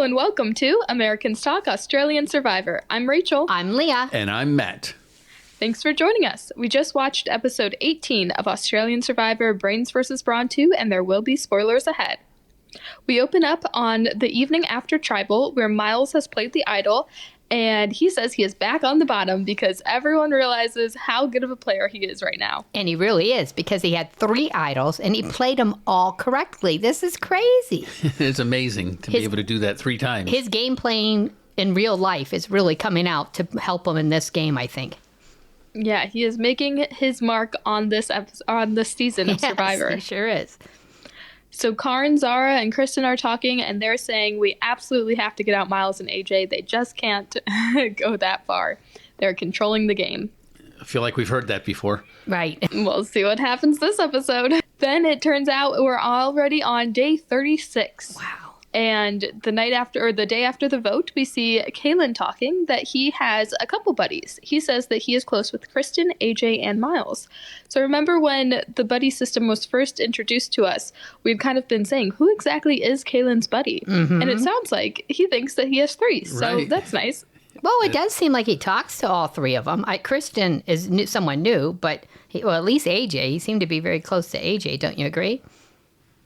and welcome to Americans Talk Australian Survivor. I'm Rachel. I'm Leah. And I'm Matt. Thanks for joining us. We just watched episode 18 of Australian Survivor Brains vs. Brawn 2, and there will be spoilers ahead. We open up on the evening after Tribal, where Miles has played the idol, and he says he is back on the bottom because everyone realizes how good of a player he is right now. And he really is, because he had 3 idols and he played them all correctly. This is crazy. It's amazing to be able to do that 3 times. His game playing in real life is really coming out to help him in this game, I think. Yeah, he is making his mark on this season of Survivor. He sure is. So Karin, Zara, and Kristen are talking, and they're saying we absolutely have to get out Miles and AJ. They just can't go that far. They're controlling the game. I feel like we've heard that before. Right. We'll see what happens this episode. Then it turns out we're already on day 36. Wow. And the day after the vote, we see Kalen talking that he has a couple buddies. He says that he is close with Kristen, AJ, and Miles. So remember when the buddy system was first introduced to us, we've kind of been saying, who exactly is Kalen's buddy? Mm-hmm. And it sounds like he thinks that he has 3. So That's nice. Well, it does seem like he talks to all 3 of them. Kristen is someone new, but at least AJ. He seemed to be very close to AJ. Don't you agree?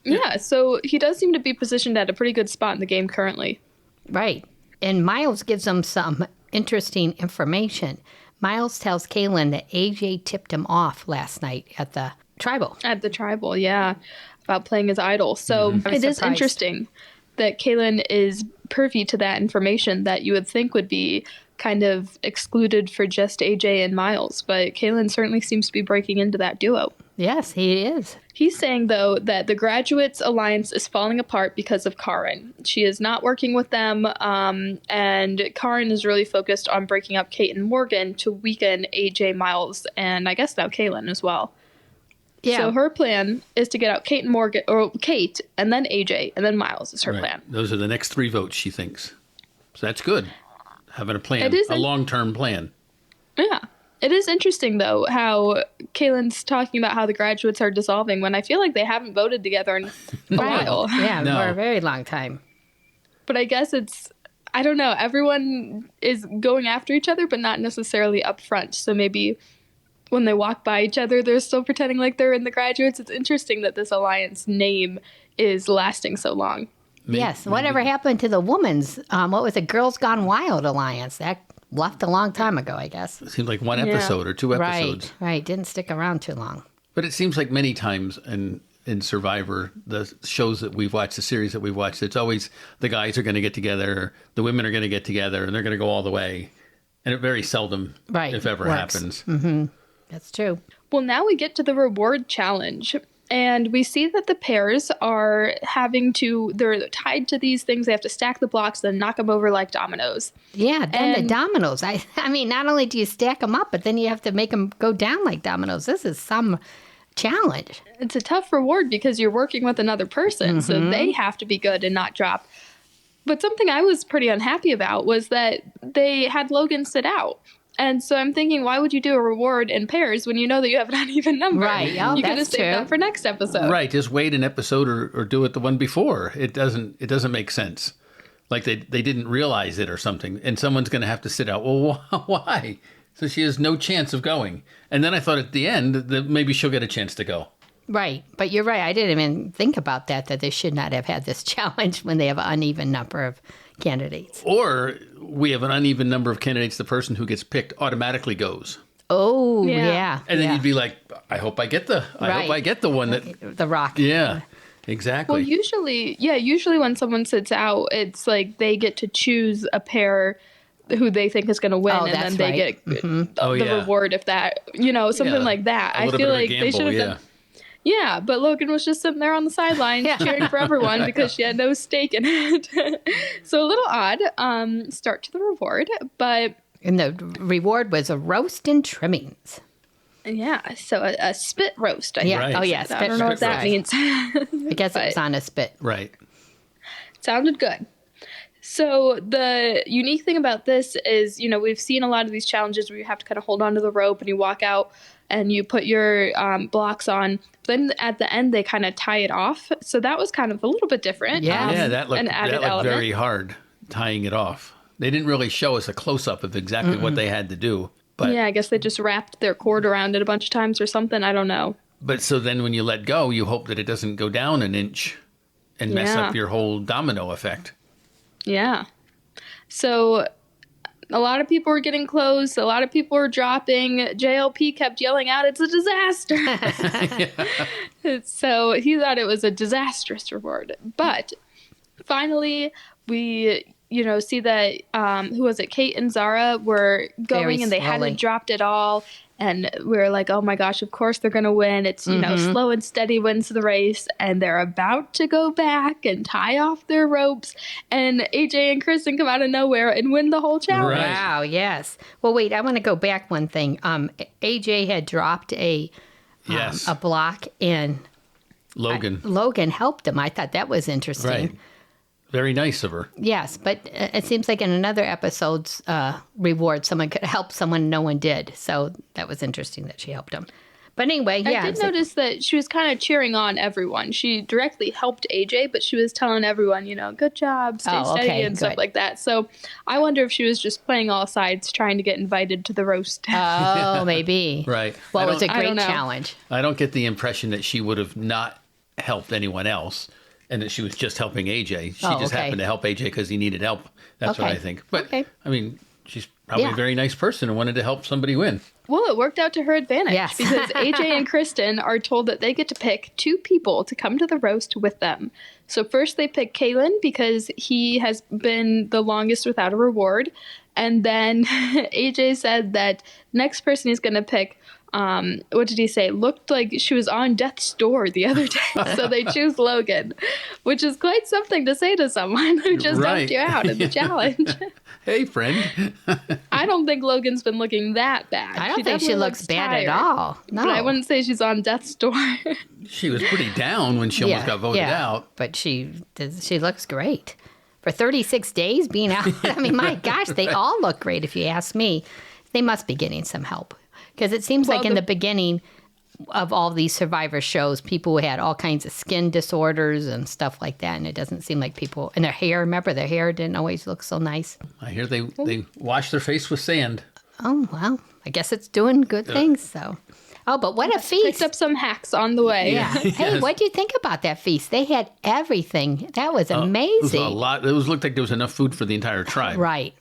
Yeah, so he does seem to be positioned at a pretty good spot in the game currently. Right. And Miles gives him some interesting information. Miles tells Kalen that AJ tipped him off last night at the Tribal. At the Tribal, yeah, about playing his idol. So it is interesting that Kalen is privy to that information that you would think would be kind of excluded for just AJ and Miles. But Kalen certainly seems to be breaking into that duo. Yes, he is. He's saying, though, that the Graduates Alliance is falling apart because of Karin. She is not working with them, and Karin is really focused on breaking up Kate and Morgan to weaken AJ, Miles, and I guess now Kalen as well. Yeah. So her plan is to get out Kate and Morgan, or Kate, and then AJ, and then Miles is her plan. Those are the next 3 votes, she thinks. So that's good. Having a plan, a long-term plan. Yeah. It is interesting, though, how Kalen's talking about how the Graduates are dissolving when I feel like they haven't voted together in a while. Yeah, for a very long time. But I guess I don't know, everyone is going after each other, but not necessarily up front. So maybe when they walk by each other, they're still pretending like they're in the Graduates. It's interesting that this alliance name is lasting so long. Yes. Whatever happened to the woman's, what was it, Girls Gone Wild alliance? That left a long time ago, I guess. It seemed like 1 episode or 2 episodes. Right. Didn't stick around too long. But it seems like many times in Survivor, the shows that we've watched, the series that we've watched, it's always the guys are going to get together, the women are going to get together, and they're going to go all the way. And it very seldom, if ever, happens. Mm-hmm. That's true. Well, now we get to the reward challenge. And we see that the pairs are they're tied to these things. They have to stack the blocks, then knock them over like dominoes. Yeah, then the dominoes. I mean, not only do you stack them up, but then you have to make them go down like dominoes. This is some challenge. It's a tough reward because you're working with another person, so they have to be good and not drop. But something I was pretty unhappy about was that they had Logan sit out. And so I'm thinking, why would you do a reward in pairs when you know that you have an uneven number? Right. Oh, you could have saved that for next episode. Right. Just wait an episode or do it the one before. It doesn't make sense. Like they didn't realize it or something. And someone's going to have to sit out. Well, why? So she has no chance of going. And then I thought at the end that maybe she'll get a chance to go. Right. But you're right. I didn't even think about that they should not have had this challenge when they have an uneven number of candidates. Or we have an uneven number of candidates. The person who gets picked automatically goes. Oh, yeah. And then you'd be like, I hope I get the one that... The rock. Yeah, exactly. Well, usually when someone sits out, it's like they get to choose a pair who they think is going to win, and then they get the reward if that, something like that. I feel like they should have done... Yeah, but Logan was just sitting there on the sidelines cheering for everyone because she had no stake in it. So a little odd start to the reward, but... And the reward was a roast and trimmings. Yeah, so a spit roast, I think. Right. Oh, yeah, I don't know what that means. I guess it was on a spit. Right. Sounded good. So the unique thing about this is, we've seen a lot of these challenges where you have to kind of hold onto the rope and you walk out and you put your blocks on. Then at the end, they kind of tie it off. So that was kind of a little bit different. Yeah, that looked very hard tying it off. They didn't really show us a close-up of exactly what they had to do. But yeah, I guess they just wrapped their cord around it a bunch of times or something. I don't know. But so then when you let go, you hope that it doesn't go down an inch and mess up your whole domino effect. Yeah. So a lot of people were getting close. A lot of people were dropping. JLP kept yelling out, "It's a disaster." So he thought it was a disastrous reward. But finally, we, see that, who was it? Kate and Zara were going and they hadn't dropped it all. And we were like, oh my gosh, of course they're going to win. It's, slow and steady wins the race. And they're about to go back and tie off their ropes. And AJ and Kristen come out of nowhere and win the whole challenge. Right. Wow, yes. Well, wait, I want to go back one thing. AJ had dropped a block and Logan helped him. I thought that was interesting. Right. Very nice of her. Yes, but it seems like in another episode's reward, someone could help someone no one did. So that was interesting that she helped him. But anyway, yeah. I did notice that she was kind of cheering on everyone. She directly helped AJ, but she was telling everyone, good job, stay steady, and stuff like that. So I wonder if she was just playing all sides, trying to get invited to the roast. Oh, maybe. Right. Well, it was a great challenge. I don't get the impression that she would have not helped anyone else. And that she was just helping AJ. She just happened to help AJ because he needed help. That's what I think. But, I mean, she's probably a very nice person and wanted to help somebody win. Well, it worked out to her advantage. Yes. Because AJ and Kristen are told that they get to pick 2 people to come to the roast with them. So first they pick Kalen because he has been the longest without a reward. And then AJ said that next person he's going to pick, what did he say? Looked like she was on death's door the other day. So they choose Logan, which is quite something to say to someone who just dumped you out in the challenge. Hey, friend. I don't think Logan's been looking that bad. I don't think she looks bad at all. No. But I wouldn't say she's on death's door. She was pretty down when she almost got voted out. But she looks great. For 36 days being out, I mean, my gosh, they all look great if you ask me. They must be getting some help. Because it seems like in the beginning of all these Survivor shows, people had all kinds of skin disorders and stuff like that. And it doesn't seem like people... And their hair, remember, their hair didn't always look so nice. I hear they wash their face with sand. Oh, well, I guess it's doing good things, so... Oh, but what a feast. Picked up some hacks on the way. Yeah. Hey, what do you think about that feast? They had everything. That was amazing. It was a lot. It looked like there was enough food for the entire tribe. Right.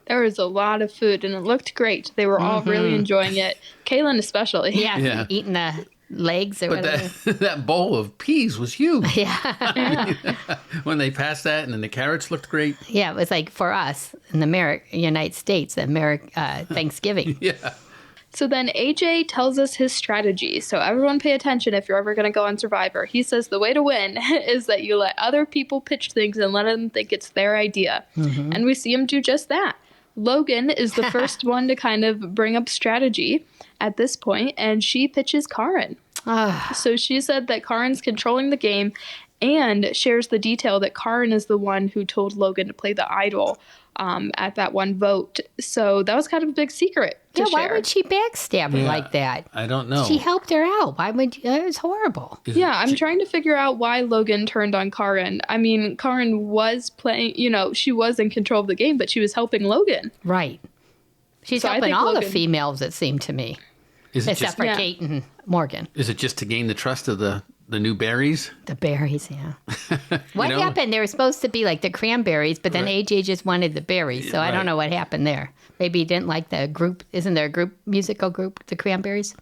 There was a lot of food, and it looked great. They were all really enjoying it. Kaylin especially. Yeah. Eating the legs or whatever. But that bowl of peas was huge. Yeah. When they passed that, and then the carrots looked great. Yeah, it was like for us in the United States, Thanksgiving. Yeah. So then AJ tells us his strategy. So everyone pay attention if you're ever going to go on Survivor. He says the way to win is that you let other people pitch things and let them think it's their idea. And we see him do just that. Logan is the first one to kind of bring up strategy at this point, and she pitches Karin. So she said that Karin's controlling the game and shares the detail that Karin is the one who told Logan to play the idol at that one vote. So that was kind of a big secret to share. Why would she backstab her like that? I don't know. She helped her out. Why would you? It was horrible. I'm trying to figure out why Logan turned on Karin. I mean, Karin was playing, she was in control of the game, but she was helping Logan. Right. She's helping all the females, it seemed to me. Except for Kate and Morgan. Is it just to gain the trust of the new berries? The berries, yeah. What happened? They were supposed to be like the cranberries, but then AJ just wanted the berries. So I don't know what happened there. Maybe he didn't like the group. Isn't there a musical group, the Cranberries?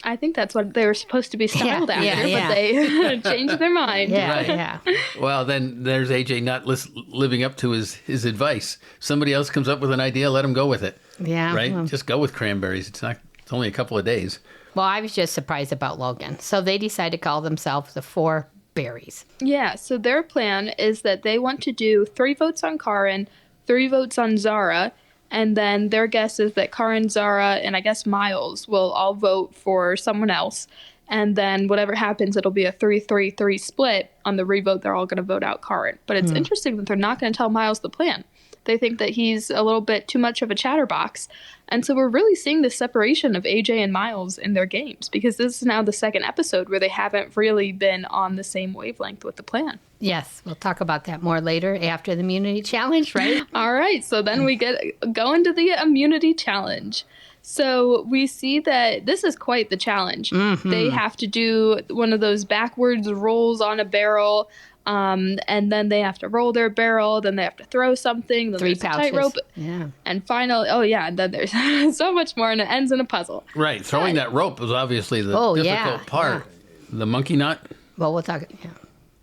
I think that's what they were supposed to be styled after, but they changed their mind. Yeah. Well, then there's AJ not living up to his advice. Somebody else comes up with an idea, let him go with it. Yeah. Right? Just go with cranberries. It's only a couple of days. Well, I was just surprised about Logan. So they decided to call themselves the 4 Berries. Yeah, so their plan is that they want to do 3 votes on Karin, 3 votes on Zara, and then their guess is that Karin, Zara, and I guess Miles will all vote for someone else. And then whatever happens, it'll be a 3-3-3 split. On the revote, they're all going to vote out Karin. But it's interesting that they're not going to tell Miles the plan. They think that he's a little bit too much of a chatterbox. And so we're really seeing the separation of AJ and Miles in their games, because this is now the second episode where they haven't really been on the same wavelength with the plan. Yes, we'll talk about that more later after the immunity challenge, right? All right, so then we go into the immunity challenge. So we see that this is quite the challenge. Mm-hmm. They have to do one of those backwards rolls on a barrel, and then they have to roll their barrel, then they have to throw something, then 3 there's pouches. a tightrope, yeah. And finally, and then there's so much more, and it ends in a puzzle. Right, throwing that rope was obviously the difficult part. Yeah. The monkey knot? Well, we'll talk,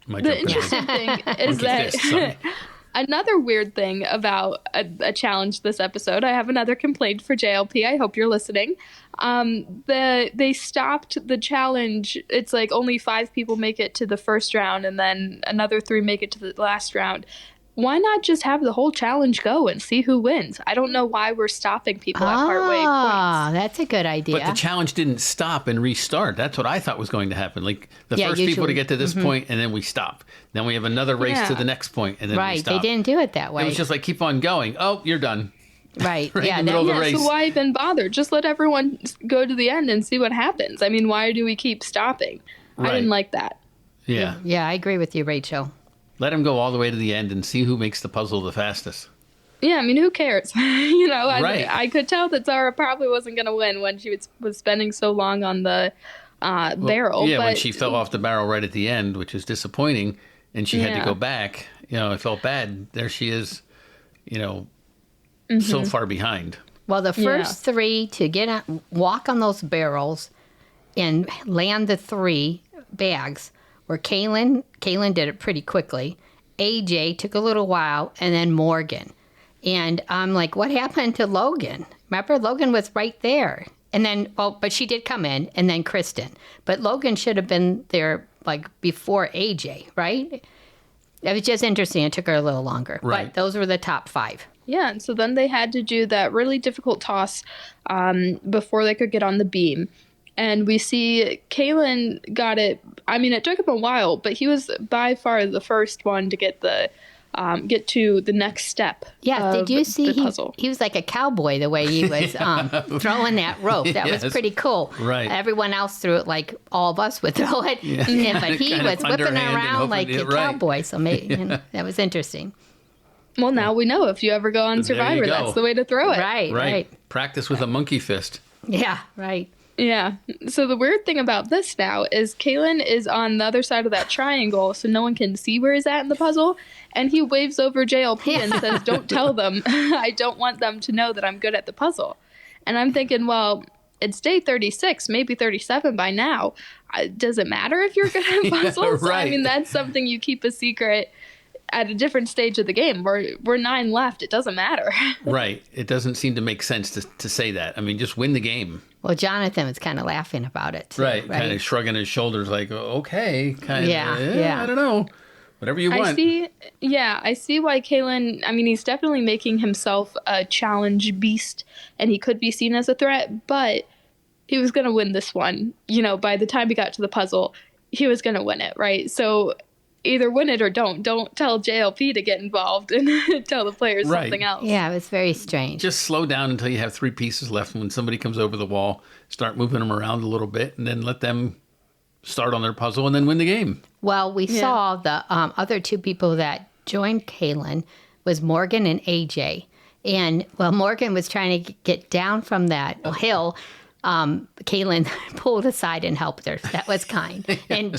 The interesting thing is that another weird thing about a challenge this episode, I have another complaint for JLP. I hope you're listening. They stopped the challenge. It's like only 5 people make it to the first round, and then another 3 make it to the last round. Why not just have the whole challenge go and see who wins? I don't know why we're stopping people at partway points. Ah, that's a good idea. But the challenge didn't stop and restart. That's what I thought was going to happen. Like the first people to get to this point, and then we stop. Then we have another race to the next point, and then we stop. Right, they didn't do it that way. It was just like, keep on going. Oh, you're done. Right. In the middle of the race. So why even bother? Just let everyone go to the end and see what happens. I mean, why do we keep stopping? Right. I didn't like that. Yeah. Yeah, I agree with you, Rachel. Let him go all the way to the end and see who makes the puzzle the fastest. Yeah, I mean, who cares? I could tell that Zara probably wasn't going to win when she was spending so long on the barrel. Yeah, when she fell off the barrel right at the end, which is disappointing, and she had to go back. I felt bad. There she is, so far behind. Well, the first 3 to walk on those barrels and land the 3 bags were Kaylin. Kaylin did it pretty quickly. AJ took a little while, and then Morgan. And I'm like, what happened to Logan? Remember, Logan was right there. And then, but she did come in, and then Kristen. But Logan should have been there, like, before AJ, right? It was just interesting. It took her a little longer. Right. But those were the top 5. Yeah, and so then they had to do that really difficult toss before they could get on the beam. And we see Kaylin got it. I mean, it took him a while, but he was by far the first one to get to the next step. Yeah, did you see the puzzle? He was like a cowboy the way he was throwing that rope. That was pretty cool. Right. Everyone else threw it like all of us would throw it. Yeah. But he was whipping around like a cowboy. So maybe that was interesting. Well, now we know if you ever go on Survivor, that's the way to throw it. Right. Practice with a monkey fist. Yeah, right. Yeah. So the weird thing about this now is Kaylin is on the other side of that triangle, so no one can see where he's at in the puzzle. And he waves over JLP and says, don't tell them. I don't want them to know that I'm good at the puzzle. And I'm thinking, well, it's day 36, maybe 37 by now. Does it matter if you're good at puzzles? Right. I mean, that's something you keep a secret at a different stage of the game. We're 9 left. It doesn't matter. Right. It doesn't seem to make sense to say that. I mean, just win the game. Well, Jonathan was kind of laughing about it, too. Right. Kind of shrugging his shoulders like, okay. Kind of, yeah. I don't know. Whatever you want. I see why Kaylin, I mean, he's definitely making himself a challenge beast, and he could be seen as a threat, but he was going to win this one. By the time he got to the puzzle, he was going to win it, right? So either win it or don't. Don't tell JLP to get involved and tell the players something else. Yeah, it was very strange. Just slow down until you have 3 pieces left. When somebody comes over the wall, start moving them around a little bit, and then let them start on their puzzle and then win the game. Well, we saw the other 2 people that joined Kaylin was Morgan and AJ. And while Morgan was trying to get down from that hill, Kaylin pulled aside and helped her. That was kind. And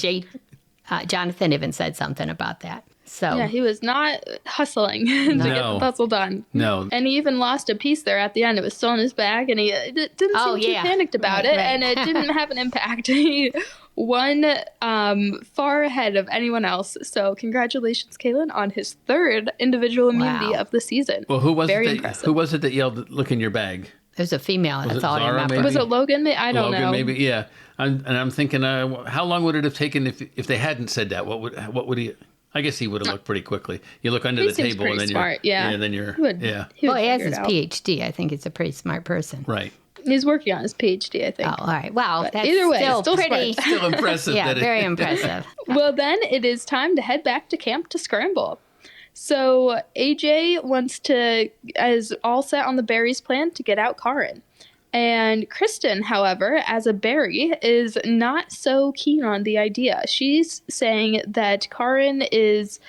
Jonathan even said something about that. So yeah, he was not hustling to get the puzzle done. No. And he even lost a piece there at the end. It was still in his bag, and he didn't seem too panicked about it, and it didn't have an impact. He won far ahead of anyone else. So congratulations, Kaylin, on his 3rd individual immunity of the season. Well, who was impressive. Who was it that yelled, "Look in your bag"? It was a female. That's all I remember. Maybe? Was it Logan? I don't know. Logan, maybe. Yeah. I'm thinking, how long would it have taken if they hadn't said that? What would he? I guess he would have looked pretty quickly. You look under the table, and then smart, then you're. He has his PhD. I think he's a pretty smart person. Right. He's working on his PhD, I think. Oh, all right. Wow. But that's either way, still pretty. Still impressive. Yeah, very impressive. Well, then it is time to head back to camp to scramble. So AJ is all set on the berries plan to get out Karin. And Kristen, however, as a berry, is not so keen on the idea. She's saying that Karin is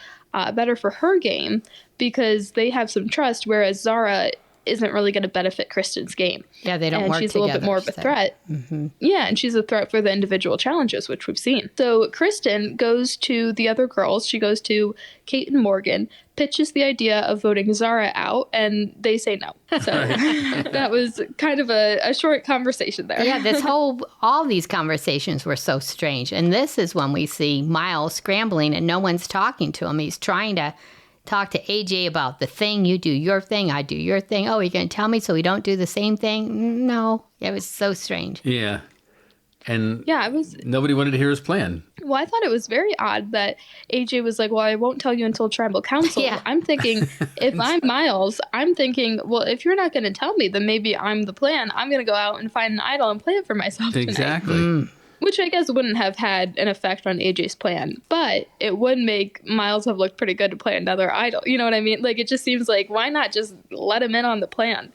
better for her game because they have some trust, whereas Zara isn't really going to benefit Kristen's game. Yeah, they don't and work she's together. A little bit more of a threat. Mm-hmm. Yeah, and she's a threat for the individual challenges, which we've seen. So Kristen goes to the other girls. She goes to Kate and Morgan, pitches the idea of voting Zara out, and they say no. So that was kind of a short conversation there. Yeah, all these conversations were so strange. And this is when we see Miles scrambling and no one's talking to him. He's trying to talk to AJ about the thing. You do your thing, I do your thing. Oh, you're going to tell me so we don't do the same thing? No. It was so strange. Yeah. And yeah, nobody wanted to hear his plan. Well, I thought it was very odd that AJ was like, well, I won't tell you until Tribal Council. Yeah. I'm thinking, if I'm Miles, I'm thinking, well, if you're not going to tell me, then maybe I'm the plan. I'm going to go out and find an idol and play it for myself tonight. Exactly. Which I guess wouldn't have had an effect on AJ's plan. But it would make Miles have looked pretty good to play another idol. You know what I mean? Like, it just seems like, why not just let him in on the plan?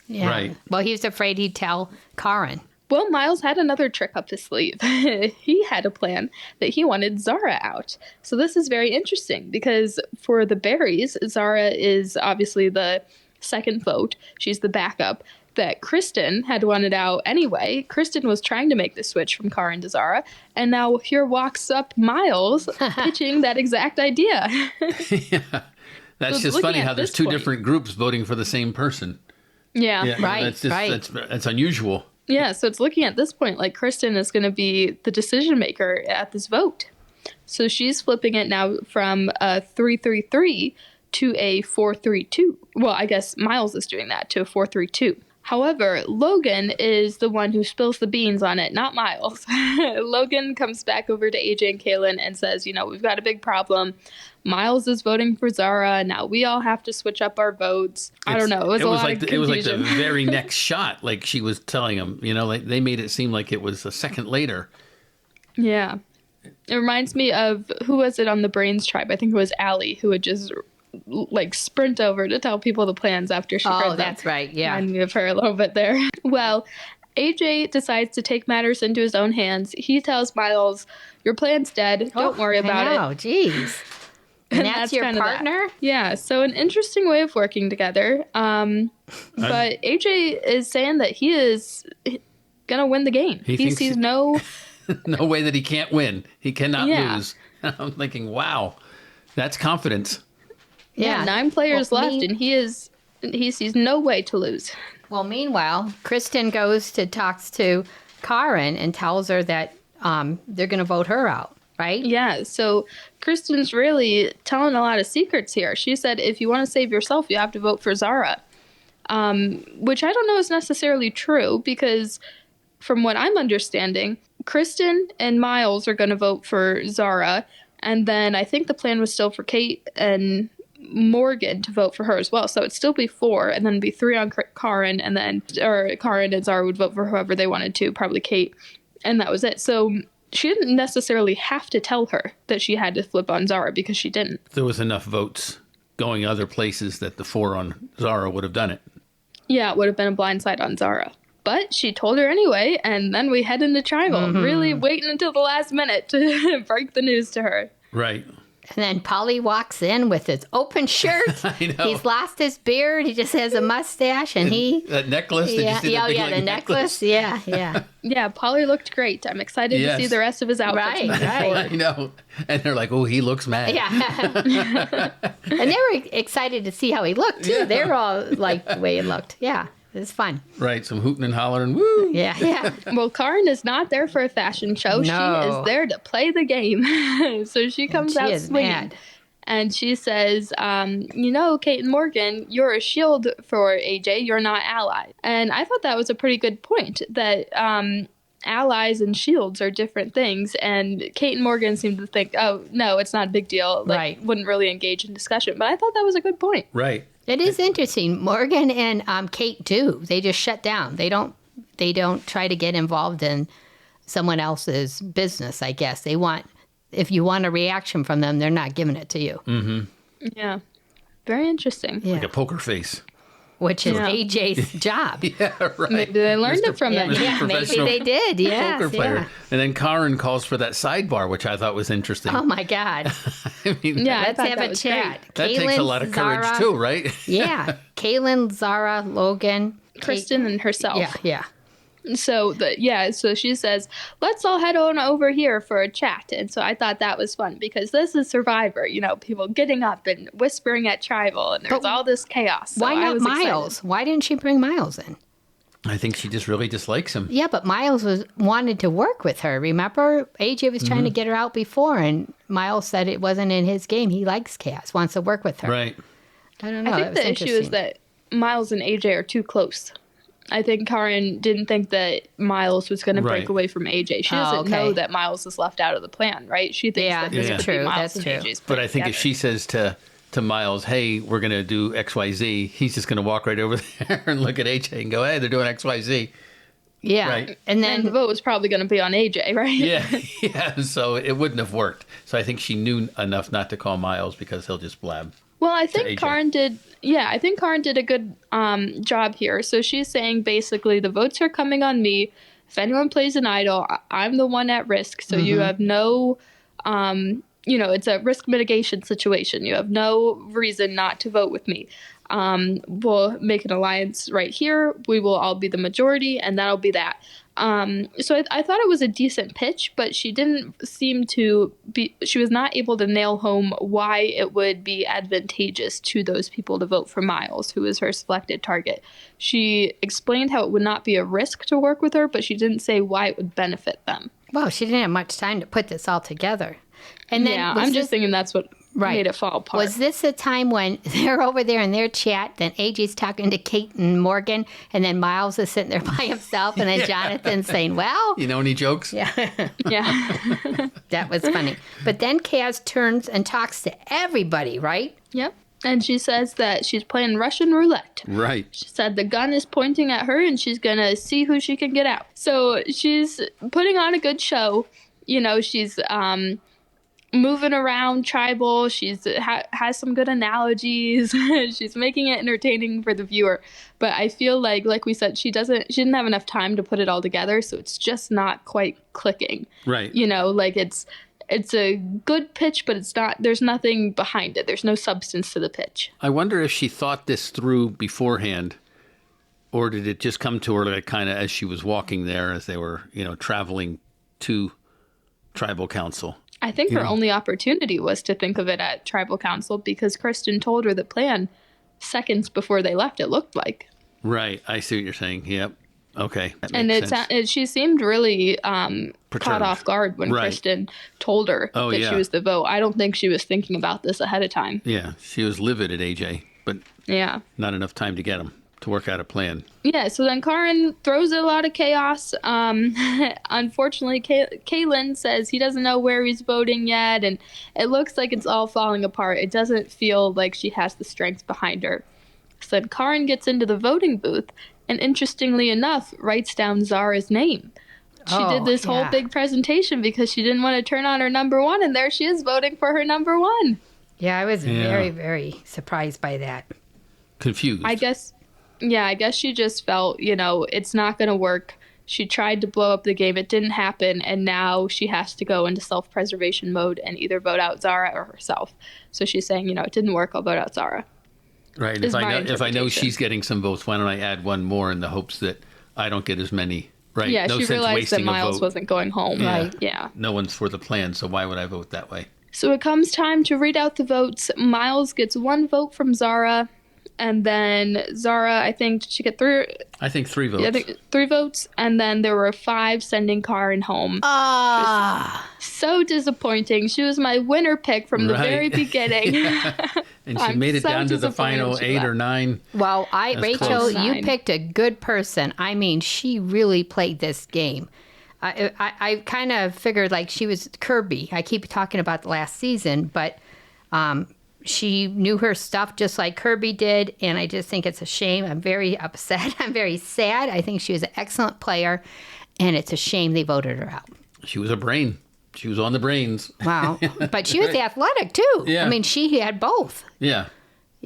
Yeah. Right. Well, he was afraid he'd tell Karin. Well, Miles had another trick up his sleeve. He had a plan that he wanted Zara out. So this is very interesting because for the berries, Zara is obviously the second vote. She's the backup that Kristen had wanted out anyway. Kristen was trying to make the switch from Karin to Zara, and now here walks up Miles pitching that exact idea. Yeah. That's just funny how there's two different groups voting for the same person. Yeah. Right. That's unusual. Yeah, so it's looking at this point like Kristen is going to be the decision maker at this vote. So she's flipping it now from a 3-3-3 to a 4-3-2. Well, I guess Miles is doing that to a 4-3-2. However, Logan is the one who spills the beans on it, not Miles. Logan comes back over to AJ and Kaylin and says, we've got a big problem. Miles is voting for Zara. Now we all have to switch up our votes. I don't know. It was a lot of confusion. It was like the very next shot, like she was telling him, like they made it seem like it was a second later. Yeah. It reminds me of, who was it on the Brains tribe? I think it was Allie, who would just sprint over to tell people the plans after she heard them. Oh, that's right. Yeah. And give her a little bit there. Well, AJ decides to take matters into his own hands. He tells Miles, your plan's dead. Don't worry about it. Oh, geez. And that's your partner? Yeah, so an interesting way of working together. But AJ is saying that he is going to win the game. He sees no way that he can't win. He cannot lose. I'm thinking, wow, that's confidence. Yeah, 9 players left, and he sees no way to lose. Well, meanwhile, Kristen talks to Karin and tells her that they're going to vote her out, right? Yeah, so Kristen's really telling a lot of secrets here. She said, if you want to save yourself, you have to vote for Zara, which I don't know is necessarily true, because from what I'm understanding, Kristen and Miles are going to vote for Zara, and then I think the plan was still for Kate and Morgan to vote for her as well. So it'd still be 4 and then be 3 on Karin, or Karin and Zara would vote for whoever they wanted to, probably Kate. And that was it. So she didn't necessarily have to tell her that she had to flip on Zara because she didn't. There was enough votes going other places that the 4 on Zara would have done it. Yeah, it would have been a blindside on Zara. But she told her anyway, and then we head into Tribal, really waiting until the last minute to break the news to her. Right. And then Polly walks in with his open shirt. I know. He's lost his beard. He just has a mustache, and that necklace. Did you see the necklace. Yeah. Yeah, Polly looked great. I'm excited to see the rest of his outfit. Right. I know. And they're like, oh, he looks mad. Yeah. And they were excited to see how he looked, too. Yeah. They were all like the way he looked. Yeah. It was fun. Right. Some hooting and hollering. Woo. Yeah. Well, Karin is not there for a fashion show. No. She is there to play the game. So she comes out swinging. Mad. And she says, Kate and Morgan, you're a shield for AJ. You're not allies. And I thought that was a pretty good point, that allies and shields are different things. And Kate and Morgan seem to think, oh, no, it's not a big deal. Right. Wouldn't really engage in discussion. But I thought that was a good point. Right. It is interesting. Morgan and Kate do. They just shut down. They don't try to get involved in someone else's business, I guess. If you want a reaction from them, they're not giving it to you. Mm-hmm. Yeah. Very interesting. Yeah. Like a poker face. Which is AJ's job. Yeah, right. Maybe they learned it from them. Yeah, maybe they did. Yes, poker player. yeah. And then Karen calls for that sidebar, which I thought was interesting. Oh my God. I mean, Let's have a chat. that Kaylin, takes a lot of courage Zara, too, right? Yeah. Kaylin, Zara, Logan, Kristen, and herself. Yeah. So so she says, let's all head on over here for a chat. And so I thought that was fun because this is Survivor, people getting up and whispering at Tribal, and there's all this chaos. So why not Miles? Excited. Why didn't she bring Miles in? I think she just really dislikes him. Yeah, but Miles wanted to work with her. Remember? AJ was trying to get her out before, and Miles said it wasn't in his game. He likes chaos, wants to work with her. Right. I don't know. I think the issue is that Miles and AJ are too close. I think Karen didn't think that Miles was going to break away from AJ. She doesn't know that Miles is left out of the plan, right? She thinks that this could be Miles and AJ's plan. But I think if she says to Miles, hey, we're going to do XYZ, he's just going to walk right over there and look at AJ and go, hey, they're doing XYZ. Yeah. Right. And then the vote was probably going to be on AJ, right? Yeah. So it wouldn't have worked. So I think she knew enough not to call Miles because he'll just blab. Well, I think Karen did. Yeah, I think Karen did a good job here. So she's saying basically the votes are coming on me. If anyone plays an idol, I'm the one at risk. So you have no, it's a risk mitigation situation. You have no reason not to vote with me. We'll make an alliance right here. We will all be the majority, and that'll be that. So I thought it was a decent pitch, but she didn't seem to be, she was not able to nail home why it would be advantageous to those people to vote for Miles, who is her selected target. She explained how it would not be a risk to work with her, but she didn't say why it would benefit them. Well, she didn't have much time to put this all together. And then I'm just thinking that's what made it fall apart. Was this a time when they're over there in their chat, then AJ's talking to Kate and Morgan, and then Miles is sitting there by himself, and then Jonathan's saying, well... any jokes? Yeah. Yeah. That was funny. But then Kaz turns and talks to everybody, right? Yep. And she says that she's playing Russian roulette. Right. She said the gun is pointing at her, and she's going to see who she can get out. So she's putting on a good show. She's... moving around Tribal. She's has some good analogies. She's making it entertaining for the viewer. But I feel like we said, she didn't have enough time to put it all together, so it's just not quite clicking. Right. It's a good pitch, but it's not. There's nothing behind it. There's no substance to the pitch. I wonder if she thought this through beforehand, or did it just come to her like kind of as she was walking there, as they were traveling to Tribal Council. I think her only opportunity was to think of it at Tribal Council because Kristen told her the plan seconds before they left, it looked like. Right. I see what you're saying. Yep. Okay. That makes sense. She seemed really caught off guard when Kristen told her that she was the vote. I don't think she was thinking about this ahead of time. Yeah. She was livid at AJ, but not enough time to get him to work out a plan. Yeah, so then Karen throws a lot of chaos. Unfortunately, Kaylin says he doesn't know where he's voting yet, and it looks like it's all falling apart. It doesn't feel like she has the strength behind her. So then Karen gets into the voting booth, and interestingly enough, writes down Zara's name. She did this whole big presentation because she didn't want to turn on her number one, and there she is voting for her number one. Yeah, I was very, very surprised by that. Confused. I guess she just felt, it's not going to work. She tried to blow up the game. It didn't happen. And now she has to go into self-preservation mode and either vote out Zara or herself. So she's saying, it didn't work. I'll vote out Zara. Right. If I know she's getting some votes, why don't I add one more in the hopes that I don't get as many? Right. Yeah, she realized that Miles wasn't going home. Yeah. Right. Yeah. No one's for the plan, so why would I vote that way? So it comes time to read out the votes. Miles gets one vote from Zara. And then Zara, I think, did she get three? I think 3 votes. Yeah, I think 3 votes. And then there were 5 sending Karen home. So disappointing. She was my winner pick from the very beginning. And she made it down to the final 8 or 9. Well, Rachel, you picked a good person. I mean, she really played this game. I kind of figured like she was Kirby. I keep talking about the last season, but... she knew her stuff just like Kirby did, and I just think it's a shame. I'm very upset. I'm very sad. I think she was an excellent player, and it's a shame they voted her out. She was a brain. She was on the brains. Wow. But she was athletic, too. Yeah. I mean, she had both. Yeah.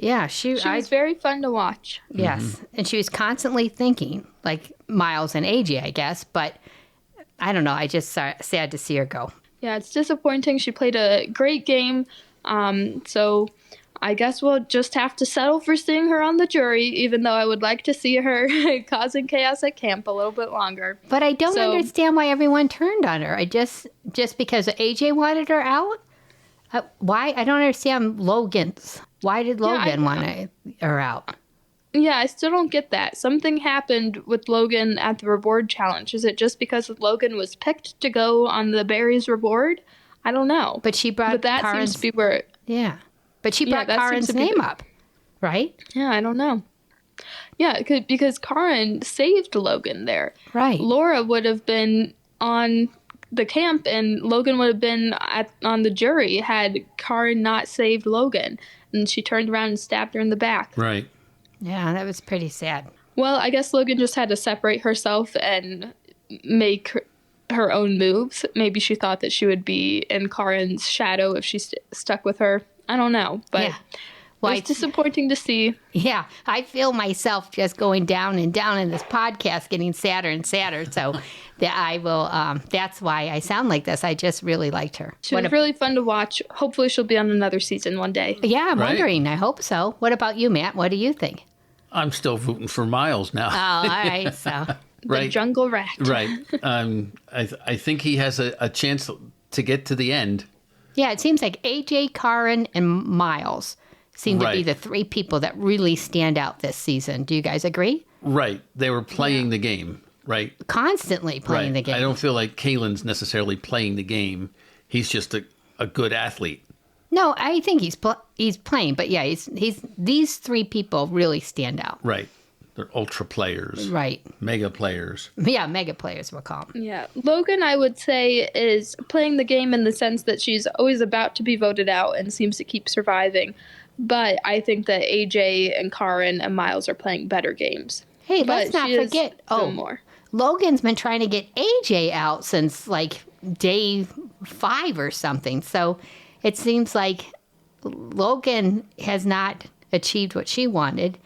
Yeah, she was very fun to watch. Yes, and she was constantly thinking, like Miles and AJ, I guess. But I don't know. I just sad to see her go. Yeah, it's disappointing. She played a great game. So I guess we'll just have to settle for seeing her on the jury, even though I would like to see her causing chaos at camp a little bit longer. But I don't understand why everyone turned on her. Just because AJ wanted her out? Why? I don't understand Logan's. Why did Logan want her out? Yeah, I still don't get that. Something happened with Logan at the reward challenge. Is it just because Logan was picked to go on the berries reward? I don't know. But she brought seems to be where... Yeah. But she brought Karen's name up, right? Yeah, I don't know. Yeah, because Karen saved Logan there. Right. Laura would have been on the camp and Logan would have been on the jury had Karen not saved Logan. And she turned around and stabbed her in the back. Right. Yeah, that was pretty sad. Well, I guess Logan just had to separate herself and make her own moves. Maybe she thought that she would be in Karen's shadow if she stuck with her. I don't know, but it's disappointing to see. Yeah, I feel myself just going down and down in this podcast, getting sadder and sadder. So that's why I sound like this. I just really liked her. She was really fun to watch. Hopefully she'll be on another season one day. Yeah, I'm wondering. I hope so. What about you, Matt? What do you think? I'm still rooting for Miles now. Oh, all right. So the jungle rat. Right. I think he has a chance to get to the end. Yeah, it seems like AJ, Karen, and Miles seem to be the three people that really stand out this season. Do you guys agree? Right. They were playing the game, right? Constantly playing the game. I don't feel like Kalen's necessarily playing the game. He's just a good athlete. No, I think he's playing, but yeah, he's these three people really stand out. Right. They're ultra players. Right. Mega players. Yeah, mega players we'll call them. Yeah. Logan, I would say, is playing the game in the sense that she's always about to be voted out and seems to keep surviving. But I think that AJ and Karen and Miles are playing better games. Hey, let's not forget. More. Logan's been trying to get AJ out since like day 5 or something. So it seems like Logan has not achieved what she wanted.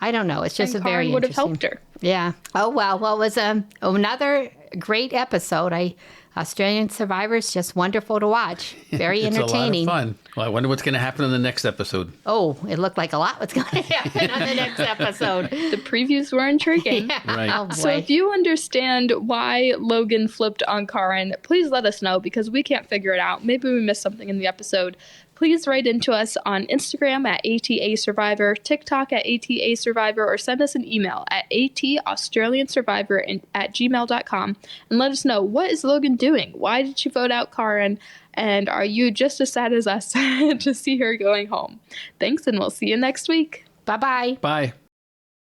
I don't know. It's just and a very Karen would have interesting. helped her. Yeah. Oh, well, it was another great episode. Australian Survivor's just wonderful to watch. Very entertaining. It's a lot of fun. Well, I wonder what's going to happen in the next episode. Oh, it looked like a lot was going to happen on the next episode. The previews were intriguing. Yeah. Right. Oh, boy. So if you understand why Logan flipped on Karen, please let us know because we can't figure it out. Maybe we missed something in the episode. Please write into us on Instagram at ATA Survivor, TikTok at ATA Survivor, or send us an email at ataustraliansurvivor@gmail.com and let us know, what is Logan doing? Why did she vote out Karen? And are you just as sad as us to see her going home? Thanks, and we'll see you next week. Bye-bye. Bye.